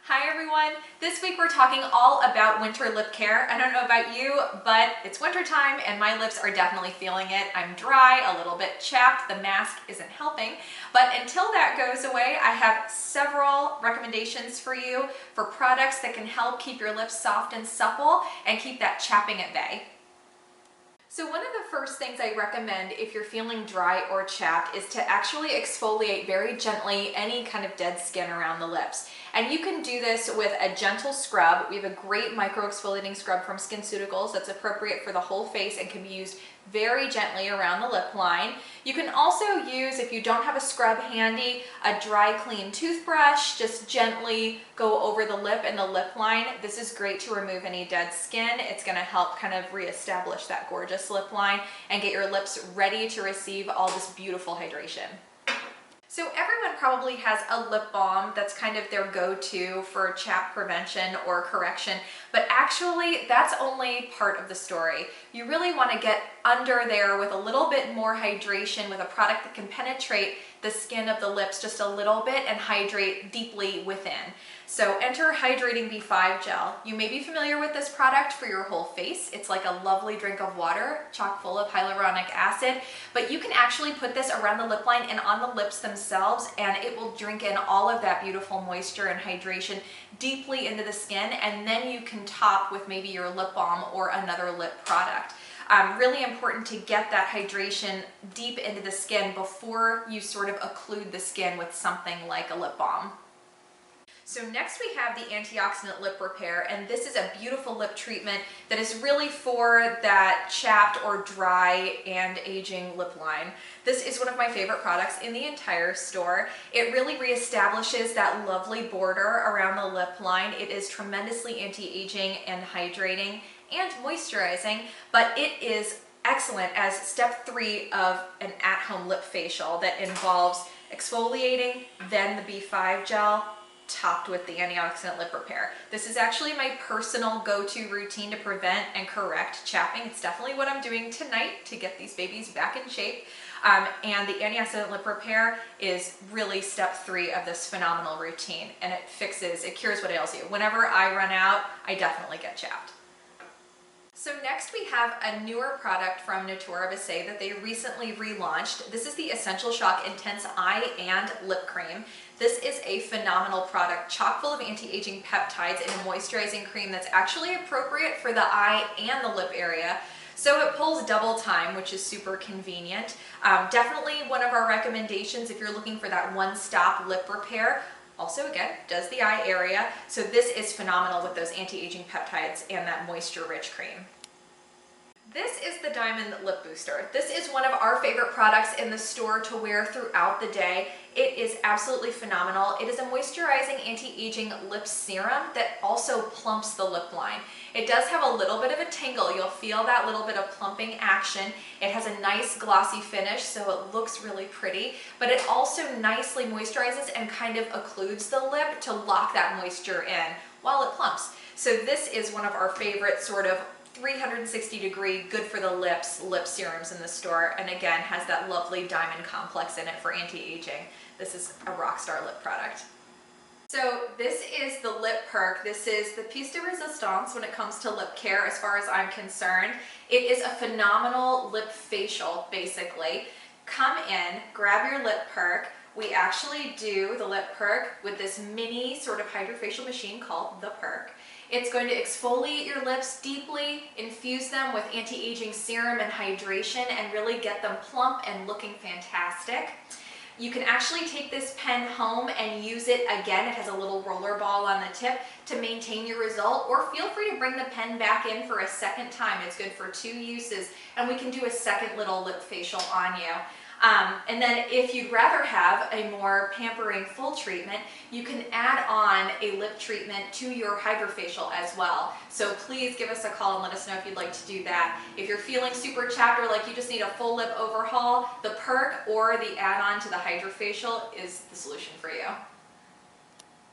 Hi everyone! This week we're talking all about winter lip care. I don't know about you, but it's winter time and my lips are definitely feeling it. I'm dry, a little bit chapped, the mask isn't helping. But until that goes away, I have several recommendations for you for products that can help keep your lips soft and supple and keep that chapping at bay. So one of the first things I recommend if you're feeling dry or chapped is to actually exfoliate very gently any kind of dead skin around the lips. And you can do this with a gentle scrub. We have a great micro exfoliating scrub from SkinCeuticals that's appropriate for the whole face and can be used very gently around the lip line. You can also use, if you don't have a scrub handy, a dry clean toothbrush. Just gently go over the lip and the lip line. This is great to remove any dead skin. It's going to help kind of reestablish that gorgeous lip line and get your lips ready to receive all this beautiful hydration. So everyone probably has a lip balm that's kind of their go-to for chap prevention or correction, but actually that's only part of the story. You really want to get under there with a little bit more hydration with a product that can penetrate the skin of the lips just a little bit and hydrate deeply within. So enter Hydrating B5 Gel. You may be familiar with this product for your whole face. It's like a lovely drink of water, chock full of hyaluronic acid, but you can actually put this around the lip line and on the lips themselves, and it will drink in all of that beautiful moisture and hydration deeply into the skin, and then you can top with maybe your lip balm or another lip product. Really important to get that hydration deep into the skin before you sort of occlude the skin with something like a lip balm. So next we have the Antioxidant Lip Repair, and this is a beautiful lip treatment that is really for that chapped or dry and aging lip line. This is one of my favorite products in the entire store. It really reestablishes that lovely border around the lip line. It is tremendously anti-aging and hydrating and moisturizing, but it is excellent as step 3 of an at-home lip facial that involves exfoliating, then the B5 gel, topped with the Antioxidant Lip Repair. This is actually my personal go-to routine to prevent and correct chapping. It's definitely what I'm doing tonight to get these babies back in shape. And the Antioxidant Lip Repair is really step 3 of this phenomenal routine, and it cures what ails you. Whenever I run out, I definitely get chapped. So next we have a newer product from Natura Bisse that they recently relaunched. This is the Essential Shock Intense Eye and Lip Cream. This is a phenomenal product, chock full of anti-aging peptides in a moisturizing cream that's actually appropriate for the eye and the lip area. So it pulls double time, which is super convenient. Definitely one of our recommendations if you're looking for that one-stop lip repair. Also, again, does the eye area. So this is phenomenal with those anti-aging peptides and that moisture-rich cream. This is the Diamond Lip Booster. This is one of our favorite products in the store to wear throughout the day. It is absolutely phenomenal. It is a moisturizing anti-aging lip serum that also plumps the lip line. It does have a little bit of a tingle. You'll feel that little bit of plumping action. It has a nice glossy finish, so it looks really pretty, but it also nicely moisturizes and kind of occludes the lip to lock that moisture in while it plumps. So this is one of our favorite sort of 360-degree, good for the lips, lip serums in the store, and again has that lovely diamond complex in it for anti-aging. This is a rock star lip product. So this is the Lip Perk. This is the piece de resistance when it comes to lip care as far as I'm concerned. It is a phenomenal lip facial, basically. Come in, grab your Lip Perk. We actually do the Lip Perk with this mini sort of hydrofacial machine called the Perk. It's going to exfoliate your lips deeply, infuse them with anti-aging serum and hydration, and really get them plump and looking fantastic. You can actually take this pen home and use it again. It has a little roller ball on the tip to maintain your result, or feel free to bring the pen back in for a second time. It's good for 2 uses, and we can do a second little lip facial on you. And then if you'd rather have a more pampering full treatment, you can add on a lip treatment to your hydrofacial as well. So please give us a call and let us know if you'd like to do that. If you're feeling super chapped or like you just need a full lip overhaul, the Perk or the add-on to the hydrofacial is the solution for you.